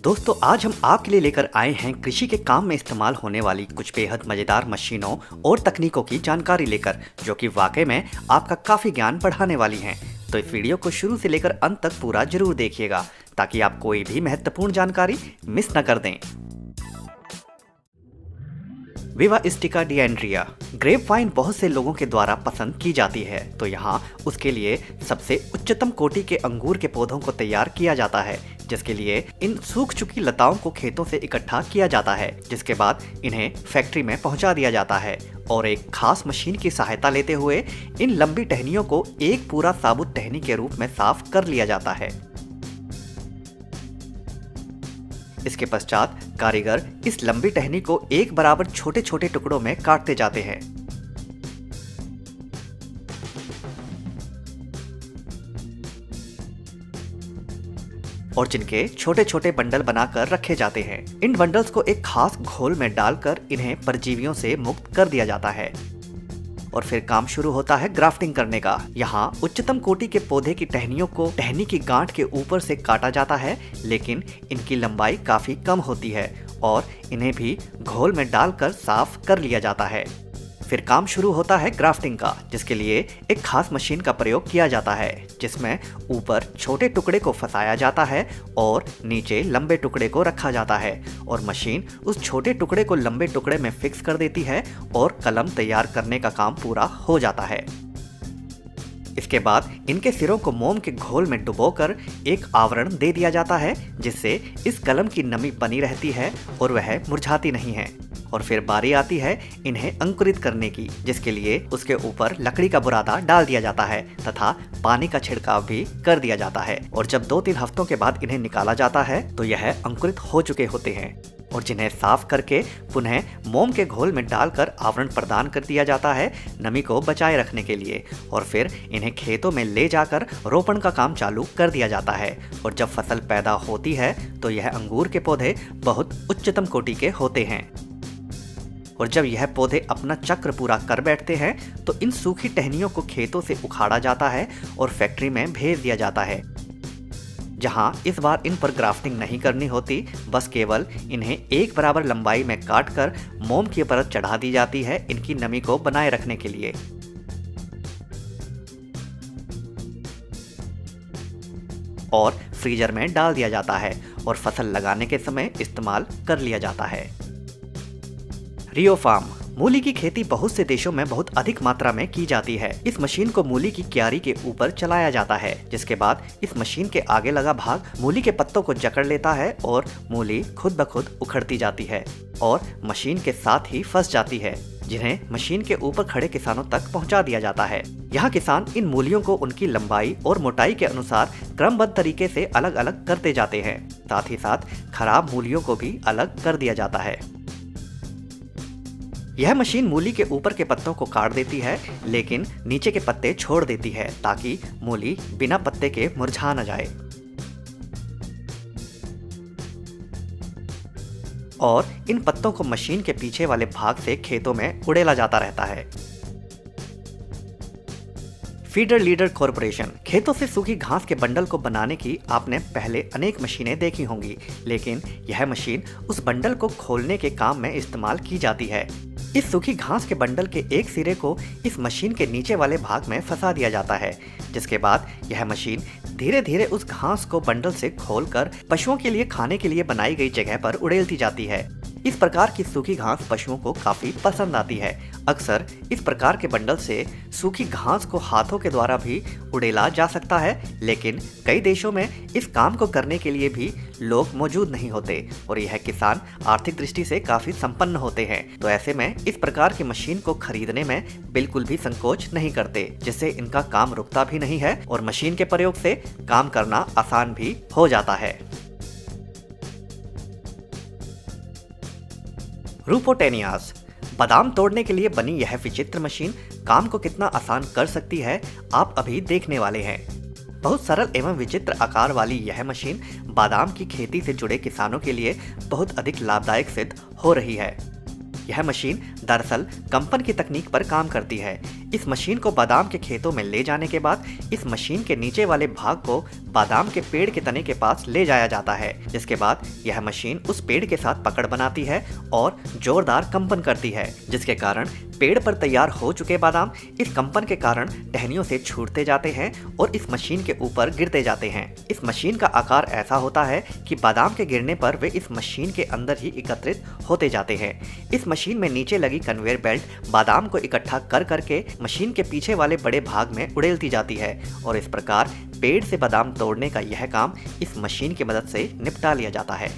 दोस्तों आज हम आपके लिए लेकर आए हैं कृषि के काम में इस्तेमाल होने वाली कुछ बेहद मजेदार मशीनों और तकनीकों की जानकारी लेकर, जो कि वाकई में आपका काफी ज्ञान बढ़ाने वाली हैं। तो इस वीडियो को शुरू से लेकर अंत तक पूरा जरूर देखिएगा ताकि आप कोई भी महत्वपूर्ण जानकारी मिस न कर दें। विवा स्टिका डिएंड्रिया ग्रेप वाइन बहुत से लोगों के द्वारा पसंद की जाती है, तो यहाँ उसके लिए सबसे उच्चतम कोटि के अंगूर के पौधों को तैयार किया जाता है, जिसके लिए इन सूख चुकी लताओं को खेतों से इकट्ठा किया जाता है, जिसके बाद इन्हें फैक्ट्री में पहुंचा दिया जाता है और एक खास मशीन की सहायता लेते हुए इन लंबी टहनियों को एक पूरा साबुत टहनी के रूप में साफ कर लिया जाता है। इसके पश्चात कारीगर इस लंबी टहनी को एक बराबर छोटे छोटे टुकड़ों में काटते जाते हैं। और जिनके छोटे छोटे बंडल बनाकर रखे जाते हैं। इन बंडल्स को एक खास घोल में डालकर इन्हें परजीवियों से मुक्त कर दिया जाता है और फिर काम शुरू होता है ग्राफ्टिंग करने का। यहाँ उच्चतम कोटि के पौधे की टहनियों को टहनी की गांठ के ऊपर से काटा जाता है, लेकिन इनकी लंबाई काफी कम होती है और इन्हें भी घोल में डालकर साफ कर लिया जाता है। फिर काम शुरू होता है ग्राफ्टिंग का, जिसके लिए एक खास मशीन का प्रयोग किया जाता है, जिसमें ऊपर छोटे टुकड़े को फंसाया जाता है और नीचे लंबे टुकड़े को रखा जाता है और मशीन उस छोटे टुकड़े को लंबे टुकड़े में फिक्स कर देती है और कलम तैयार करने का काम पूरा हो जाता है। इसके बाद इनके सिरों को मोम के घोल में डुबोकर एक आवरण दे दिया जाता है, जिससे इस कलम की नमी बनी रहती है और वह मुरझाती नहीं है। और फिर बारी आती है इन्हें अंकुरित करने की, जिसके लिए उसके ऊपर लकड़ी का बुरादा डाल दिया जाता है तथा पानी का छिड़काव भी कर दिया जाता है। और जब 2-3 हफ्तों के बाद इन्हें निकाला जाता है तो यह अंकुरित हो चुके होते हैं और जिन्हें साफ करके पुनः मोम के घोल में डालकर आवरण प्रदान कर दिया जाता है नमी को बचाए रखने के लिए। और फिर इन्हें खेतों में ले जाकर रोपण का काम चालू कर दिया जाता है और जब फसल पैदा होती है तो यह अंगूर के पौधे बहुत उच्चतम कोटि के होते हैं। और जब यह पौधे अपना चक्र पूरा कर बैठते हैं तो इन सूखी टहनियों को खेतों से उखाड़ा जाता है और फैक्ट्री में भेज दिया जाता है, जहां इस बार इन पर ग्राफ्टिंग नहीं करनी होती, बस केवल इन्हें एक बराबर लंबाई में काटकर मोम की परत चढ़ा दी जाती है इनकी नमी को बनाए रखने के लिए। और फ्रीजर में डाल दिया जाता है और फसल लगाने के समय इस्तेमाल कर लिया जाता है। रियो फार्म मूली की खेती बहुत से देशों में बहुत अधिक मात्रा में की जाती है। इस मशीन को मूली की क्यारी के ऊपर चलाया जाता है, जिसके बाद इस मशीन के आगे लगा भाग मूली के पत्तों को जकड़ लेता है और मूली खुद ब खुद उखड़ती जाती है और मशीन के साथ ही फंस जाती है, जिन्हें मशीन के ऊपर खड़े किसानों तक पहुंचा दिया जाता है। यहाँ किसान इन मूलियों को उनकी लंबाई और मोटाई के अनुसार क्रमबद्ध तरीके से अलग अलग करते जाते हैं। साथ ही साथ खराब मूलियों को भी अलग कर दिया जाता है। यह मशीन मूली के ऊपर के पत्तों को काट देती है, लेकिन नीचे के पत्ते छोड़ देती है ताकि मूली बिना पत्ते के मुरझा न जाए। और इन पत्तों को मशीन के पीछे वाले भाग से खेतों में उड़ेला जाता रहता है। फीडर लीडर कॉर्पोरेशन खेतों से सूखी घास के बंडल को बनाने की आपने पहले अनेक मशीनें देखी होंगी, लेकिन यह मशीन उस बंडल को खोलने के काम में इस्तेमाल की जाती है। इस सूखी घास के बंडल के एक सिरे को इस मशीन के नीचे वाले भाग में फंसा दिया जाता है, जिसके बाद यह मशीन धीरे धीरे उस घास को बंडल से खोलकर पशुओं के लिए खाने के लिए बनाई गई जगह पर उड़ेलती जाती है। इस प्रकार की सूखी घास पशुओं को काफी पसंद आती है। अक्सर इस प्रकार के बंडल से सूखी घास को हाथों के द्वारा भी उड़ेला जा सकता है, लेकिन कई देशों में इस काम को करने के लिए भी लोग मौजूद नहीं होते और यह किसान आर्थिक दृष्टि से काफी संपन्न होते हैं, तो ऐसे में इस प्रकार की मशीन को खरीदने में बिल्कुल भी संकोच नहीं करते, जिससे इनका काम रुकता भी नहीं है और मशीन के प्रयोग से काम करना आसान भी हो जाता है। रूपोटेनियास बादाम तोड़ने के लिए बनी यह विचित्र मशीन काम को कितना आसान कर सकती है, आप अभी देखने वाले हैं। बहुत सरल एवं विचित्र आकार वाली यह मशीन बादाम की खेती से जुड़े किसानों के लिए बहुत अधिक लाभदायक सिद्ध हो रही है। यह मशीन दरअसल कंपन की तकनीक पर काम करती है। इस मशीन को बादाम के खेतों में ले जाने के बाद इस मशीन के नीचे वाले भाग को बादाम के पेड़ के तने के पास ले जाया जाता है, जिसके बाद यह मशीन उस पेड़ के साथ पकड़ बनाती है और जोरदार कंपन करती है, जिसके कारण पेड़ पर तैयार हो चुके बादाम इस कंपन के कारण टहनियों से छूटते जाते हैं और इस मशीन के ऊपर गिरते जाते हैं। इस मशीन का आकार ऐसा होता है कि बादाम के गिरने पर वे इस मशीन के अंदर ही एकत्रित होते जाते हैं। इस मशीन में नीचे लगी कन्वेयर बेल्ट बादाम को इकट्ठा कर करके मशीन के पीछे वाले बड़े भाग में उड़ेलती जाती है और इस प्रकार पेड़ से बादाम तोड़ने का यह काम इस मशीन की मदद से निपटा लिया जाता है।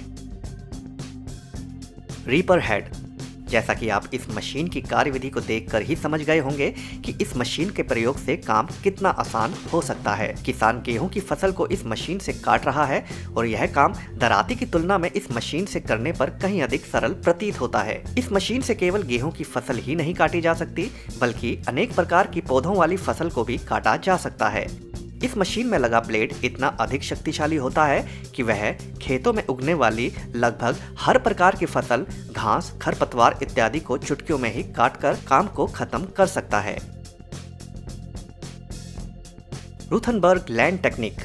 Reaper head. जैसा कि आप इस मशीन की कार्यविधि को देखकर ही समझ गए होंगे कि इस मशीन के प्रयोग से काम कितना आसान हो सकता है। किसान गेहूं की फसल को इस मशीन से काट रहा है और यह काम दराती की तुलना में इस मशीन से करने पर कहीं अधिक सरल प्रतीत होता है। इस मशीन से केवल गेहूं की फसल ही नहीं काटी जा सकती, बल्कि अनेक प्रकार की पौधों वाली फसल को भी काटा जा सकता है। इस मशीन में लगा ब्लेड इतना अधिक शक्तिशाली होता है कि वह खेतों में उगने वाली लगभग हर प्रकार की फसल, घास, खरपतवार इत्यादि को चुटकियों में ही काटकर काम को खत्म कर सकता है। रुथनबर्ग लैंड टेक्निक।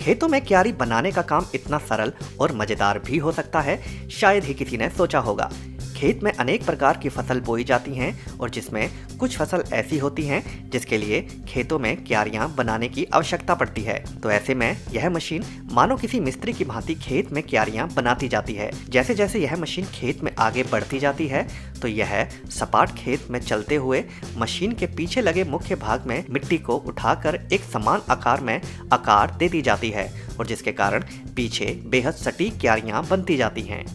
खेतों में क्यारी बनाने का काम इतना सरल और मजेदार भी हो सकता है, शायद ही किसी ने सोचा होगा। खेत में अनेक प्रकार की फसल बोई जाती हैं और जिसमें कुछ फसल ऐसी होती हैं जिसके लिए खेतों में क्यारियां बनाने की आवश्यकता पड़ती है। तो ऐसे में यह मशीन मानो किसी मिस्त्री की भांति खेत में क्यारियां बनाती जाती है। जैसे जैसे यह मशीन खेत में आगे बढ़ती जाती है तो यह सपाट खेत में चलते हुए मशीन के पीछे लगे मुख्य भाग में मिट्टी को उठाकर एक समान आकार में आकार देती जाती है और जिसके कारण पीछे बेहद सटीक क्यारियां बनती जाती हैं।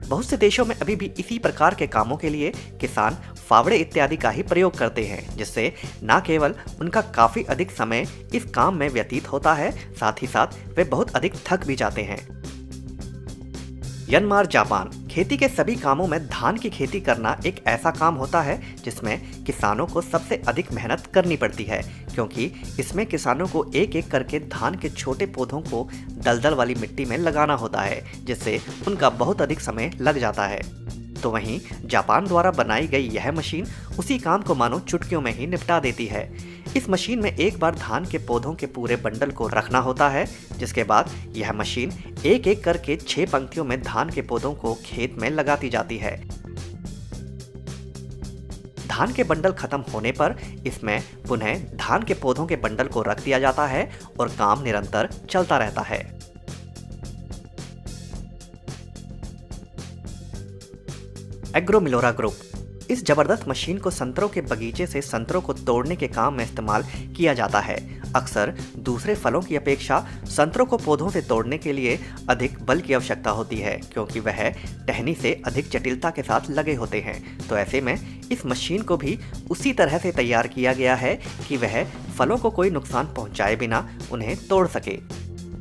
बहुत से देशों में अभी भी इसी प्रकार के कामों के लिए किसान फावड़े इत्यादि का ही प्रयोग करते हैं, जिससे न केवल उनका काफी अधिक समय इस काम में व्यतीत होता है, साथ ही साथ वे बहुत अधिक थक भी जाते हैं। Myanmar, Japan. खेती के सभी कामों में धान की खेती करना एक ऐसा काम होता है जिसमें किसानों को सबसे अधिक मेहनत करनी पड़ती है, क्योंकि इसमें किसानों को एक एक करके धान के छोटे पौधों को दलदल वाली मिट्टी में लगाना होता है, जिससे उनका बहुत अधिक समय लग जाता है। तो वहीं जापान द्वारा बनाई गई यह मशीन उसी काम को मानो चुटकियों में ही निपटा देती है। इस मशीन में एक बार धान के पौधों के पूरे बंडल को रखना होता है, जिसके बाद यह मशीन एक एक करके 6 पंक्तियों में धान के पौधों को खेत में लगाती जाती है। धान के बंडल खत्म होने पर इसमें पुनः धान के पौधों के बंडल को रख दिया जाता है और काम निरंतर चलता रहता है। एग्रो मिलोरा ग्रुप। इस जबरदस्त मशीन को संतरों के बगीचे से संतरों को तोड़ने के काम में इस्तेमाल किया जाता है। अक्सर दूसरे फलों की अपेक्षा संतरों को पौधों से तोड़ने के लिए अधिक बल की आवश्यकता होती है, क्योंकि वह टहनी से अधिक जटिलता के साथ लगे होते हैं। तो ऐसे में इस मशीन को भी उसी तरह से तैयार किया गया है कि वह फलों को कोई नुकसान पहुंचाए बिना उन्हें तोड़ सके।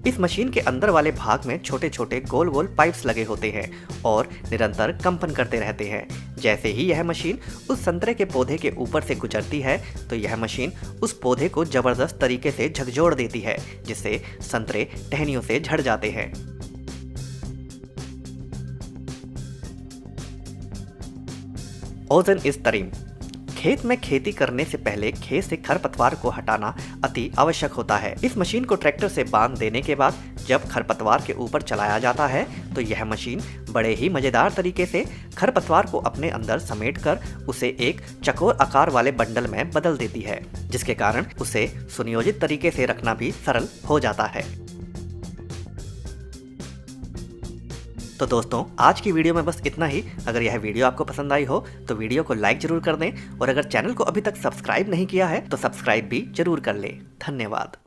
इस मशीन के अंदर वाले भाग में छोटे छोटे गोल गोल पाइप्स लगे होते हैं और निरंतर कंपन करते रहते हैं। जैसे ही यह मशीन उस संतरे के पौधे के ऊपर से गुजरती है तो यह मशीन उस पौधे को जबरदस्त तरीके से झकझोर देती है, जिससे संतरे टहनियों से झड़ जाते हैं। ओजन इज तरीम। खेत में खेती करने से पहले खेत से खरपतवार को हटाना अति आवश्यक होता है। इस मशीन को ट्रैक्टर से बांध देने के बाद जब खरपतवार के ऊपर चलाया जाता है तो यह मशीन बड़े ही मजेदार तरीके से खरपतवार को अपने अंदर समेटकर उसे एक चकोर आकार वाले बंडल में बदल देती है, जिसके कारण उसे सुनियोजित तरीके से रखना भी सरल हो जाता है। तो दोस्तों, आज की वीडियो में बस इतना ही। अगर यह वीडियो आपको पसंद आई हो तो वीडियो को लाइक जरूर कर दें और अगर चैनल को अभी तक सब्सक्राइब नहीं किया है तो सब्सक्राइब भी जरूर कर लें। धन्यवाद।